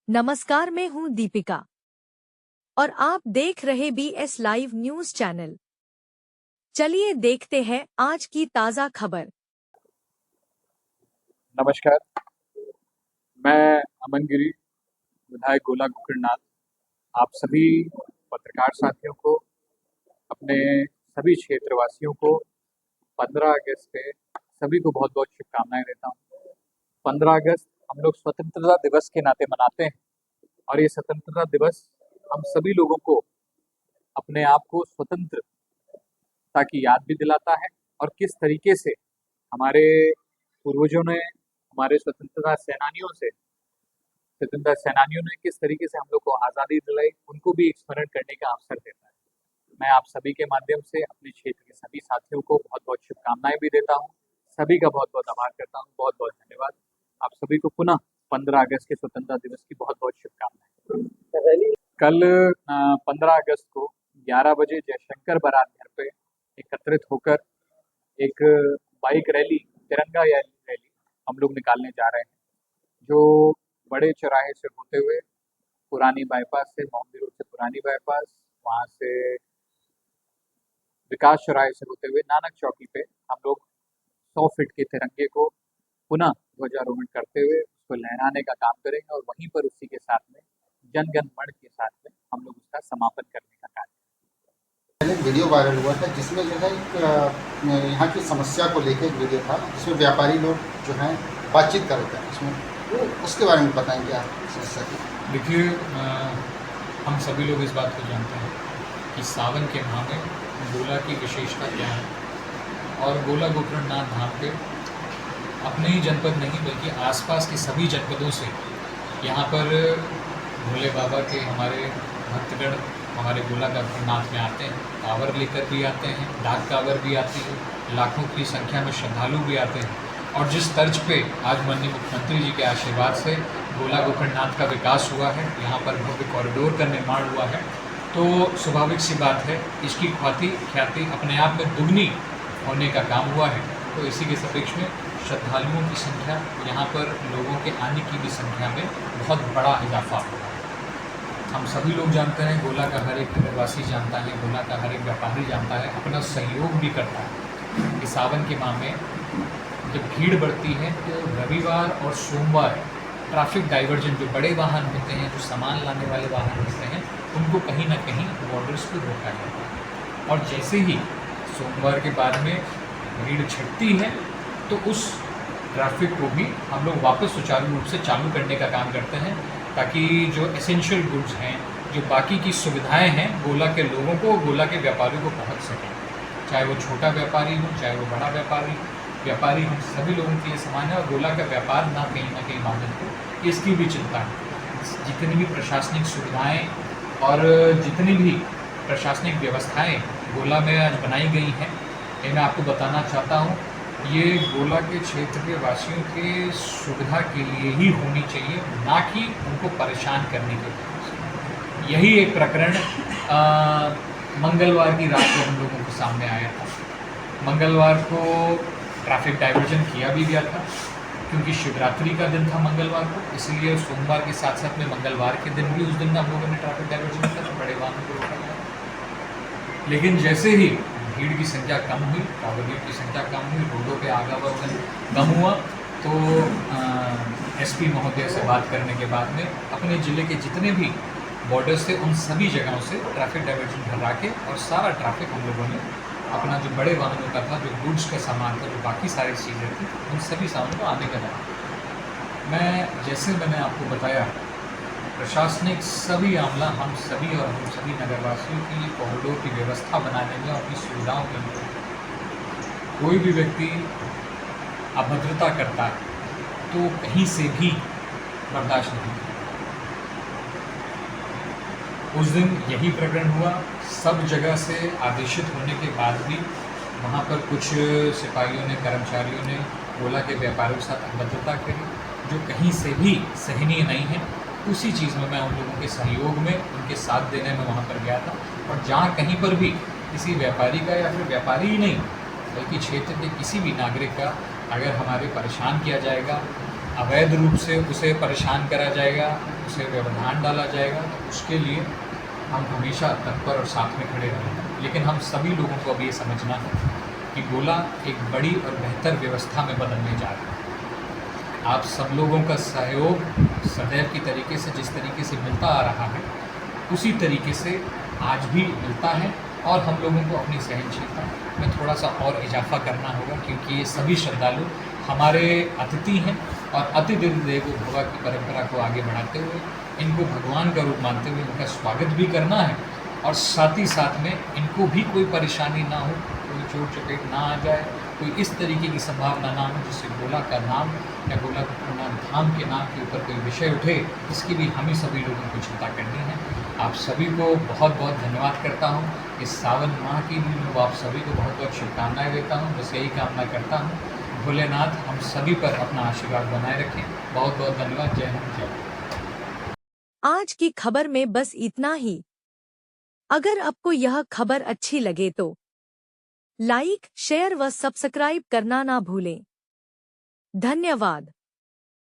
नमस्कार, मैं हूं दीपिका और आप देख रहे BS लाइव न्यूज चैनल। चलिए देखते हैं आज की ताजा खबर। नमस्कार, मैं अमन गिरी, विधायक गोला गोकर्णनाथ, आप सभी पत्रकार साथियों को, अपने सभी क्षेत्रवासियों को 15 अगस्त के सभी को बहुत बहुत शुभकामनाएं देता हूं। 15 अगस्त हम लोग स्वतंत्रता दिवस के नाते मनाते हैं और ये स्वतंत्रता दिवस हम सभी लोगों को अपने आप को स्वतंत्रता की याद भी दिलाता है और किस तरीके से हमारे पूर्वजों ने, हमारे स्वतंत्रता सेनानियों ने किस तरीके से हम लोग को आज़ादी दिलाई, उनको भी स्मरण करने का अवसर देता है। मैं आप सभी के माध्यम से अपने क्षेत्र के सभी साथियों को बहुत बहुत शुभकामनाएं भी देता हूं। सभी का बहुत बहुत आभार करता हूं। बहुत बहुत धन्यवाद। आप सभी को पुनः 15 अगस्त के स्वतंत्रता दिवस की बहुत बहुत शुभकामनाएं। कल 15 अगस्त को 11 बजे जयशंकर बारात घर पे एकत्रित होकर एक बाइक रैली, तिरंगा रैली हम लोग निकालने जा रहे हैं, जो बड़े चौराहे से होते हुए पुरानी बाईपास से, मोहम्मदी रोड से पुरानी बाईपास, वहाँ से विकास चौराहे से होते हुए नानक चौकी पे हम लोग 100 फीट के तिरंगे को पुनः ध्वजारोहण करते हुए उसको लहराने का काम करेंगे और वहीं पर उसी के साथ में जन गण मन के साथ में हम लोग उसका समापन करने का कार्य। एक वीडियो वायरल हुआ था जिसमें जो है एक यहाँ की समस्या को लेकर एक वीडियो था जिसमें व्यापारी लोग जो हैं बातचीत कर रहे थे, उसमें उसके बारे में बताएंगे आप समस्या की? देखिए, हम सभी लोग इस बात को जानते हैं कि सावन के माह में गोला की विशेषता क्या है और गोला गोकर्णनाथ धाम पे अपने ही जनपद नहीं बल्कि आसपास के सभी जनपदों से यहाँ पर भोले बाबा के हमारे भक्तगण हमारे गोला गोकर्णनाथ में आते हैं। कांवर लेकर भी आते हैं, डाक कांवर भी आती है, लाखों की संख्या में श्रद्धालु भी आते हैं। और जिस तर्ज पे आज माननीय मुख्यमंत्री जी के आशीर्वाद से गोला गोकर्णनाथ का विकास हुआ है, यहाँ पर भव्य कॉरिडोर का निर्माण हुआ है, तो स्वाभाविक सी बात है इसकी ख्याति अपने आप में दुगनी होने का काम हुआ है। तो इसी के सापेक्ष में श्रद्धालुओं की संख्या, यहाँ पर लोगों के आने की भी संख्या में बहुत बड़ा इजाफा हुआ। हम सभी लोग जानते हैं, गोला का हर एक निवासी जानता है, गोला का हर एक व्यापारी जानता है, अपना सहयोग भी करता है कि सावन के माह में जब भीड़ बढ़ती है तो रविवार और सोमवार ट्रैफिक डाइवर्जन, जो बड़े वाहन होते हैं, जो सामान लाने वाले वाहन होते हैं, उनको कहीं ना कहीं बॉर्डर्स पर रोका जाता है। और जैसे ही सोमवार के बाद में भीड़ छटती है तो उस ट्रैफिक को भी हम लोग वापस सुचारू रूप से चालू करने का काम करते हैं, ताकि जो एसेंशियल गुड्स हैं, जो बाकी की सुविधाएं हैं, गोला के लोगों को, गोला के व्यापारियों को पहुंच सकें। चाहे वो छोटा व्यापारी हो, चाहे वो बड़ा व्यापारी हम सभी लोगों के लिए समान है और गोला का व्यापार ना कहीं बाधित हो, इसकी भी चिंता है। जितनी भी प्रशासनिक सुविधाएं और जितनी भी प्रशासनिक व्यवस्थाएं गोला में आज बनाई गई हैं, ये मैं आपको बताना चाहता हूँ, ये गोला के क्षेत्र के वासियों के सुविधा के लिए ही होनी चाहिए, ना कि उनको परेशान करने के लिए। यही एक प्रकरण मंगलवार की रात को हम लोगों के सामने आया था। मंगलवार को ट्रैफिक डाइवर्जन किया भी गया था क्योंकि शिवरात्रि का दिन था मंगलवार को, इसलिए सोमवार के साथ साथ में मंगलवार के दिन भी उस दिन हम लोगों ने ट्रैफिक डाइवर्जन किया था, बड़े वाहनों को रोका गया। लेकिन जैसे ही भीड़ की संख्या कम हुई, कांवरियों की संख्या कम हुई, रोडों पे आवागमन कम हुआ, तो एसपी महोदय से बात करने के बाद में अपने ज़िले के जितने भी बॉर्डर्स थे उन सभी जगहों से ट्रैफिक डाइवर्जन हटा के और सारा ट्रैफिक हम लोगों ने अपना जो बड़े वाहनों का था, जो गुड्स का सामान था, जो बाकी सारी चीज़ें थी, उन सभी सामानों को आने का था। मैंने आपको बताया, प्रशासनिक सभी आमला हम सभी नगरवासियों की कॉरिडोर की व्यवस्था बनाने में, अपनी सुविधाओं के लिए कोई भी व्यक्ति अभद्रता करता है तो कहीं से भी बर्दाश्त नहीं। उस दिन यही प्रकरण हुआ। सब जगह से आदेशित होने के बाद भी वहाँ पर कुछ सिपाहियों ने, कर्मचारियों ने गोला के व्यापारियों के साथ अभद्रता करी, जो कहीं से भी सहनीय नहीं है। उसी चीज़ में मैं उन लोगों के सहयोग में, उनके साथ देने में वहाँ पर गया था। और जहाँ कहीं पर भी किसी व्यापारी का, या फिर व्यापारी ही नहीं बल्कि क्षेत्र के किसी भी नागरिक का अगर हमारे परेशान किया जाएगा, अवैध रूप से उसे परेशान करा जाएगा, उसे व्यवधान डाला जाएगा तो उसके लिए हम हमेशा तत्पर और साथ में खड़े रहेंगे। लेकिन हम सभी लोगों को अब ये समझना है कि गोला एक बड़ी और बेहतर व्यवस्था में बदलने जा रहा है। आप सब लोगों का सहयोग सदैव की तरीके से जिस तरीके से मिलता आ रहा है उसी तरीके से आज भी मिलता है, और हम लोगों को अपनी सहनशीलता में थोड़ा सा और इजाफा करना होगा, क्योंकि ये सभी श्रद्धालु हमारे अतिथि हैं और अतिथि देवो भव की परंपरा को आगे बढ़ाते हुए इनको भगवान का रूप मानते हुए इनका स्वागत भी करना है, और साथ ही साथ में इनको भी कोई परेशानी ना हो, कोई चोट चपेट ना आ जाए, कोई इस तरीके की संभावना ना हो जिससे गोला का नाम या गोला धाम के नाम के ऊपर कोई विषय उठे। इसकी भी हम ही सभी लोगों को चिंता करनी है। आप सभी को बहुत बहुत धन्यवाद करता हूँ। इस सावन माह की भी मैं आप सभी को बहुत बहुत शुभकामनाएं देता हूँ। बस यही कामना करता हूँ भोलेनाथ हम सभी पर अपना आशीर्वाद बनाए रखें। बहुत बहुत धन्यवाद। जय हिंद, जय भारत। आज की खबर में बस इतना ही। अगर आपको यह खबर अच्छी लगे तो लाइक, शेयर व सब्सक्राइब करना ना भूलें। धन्यवाद।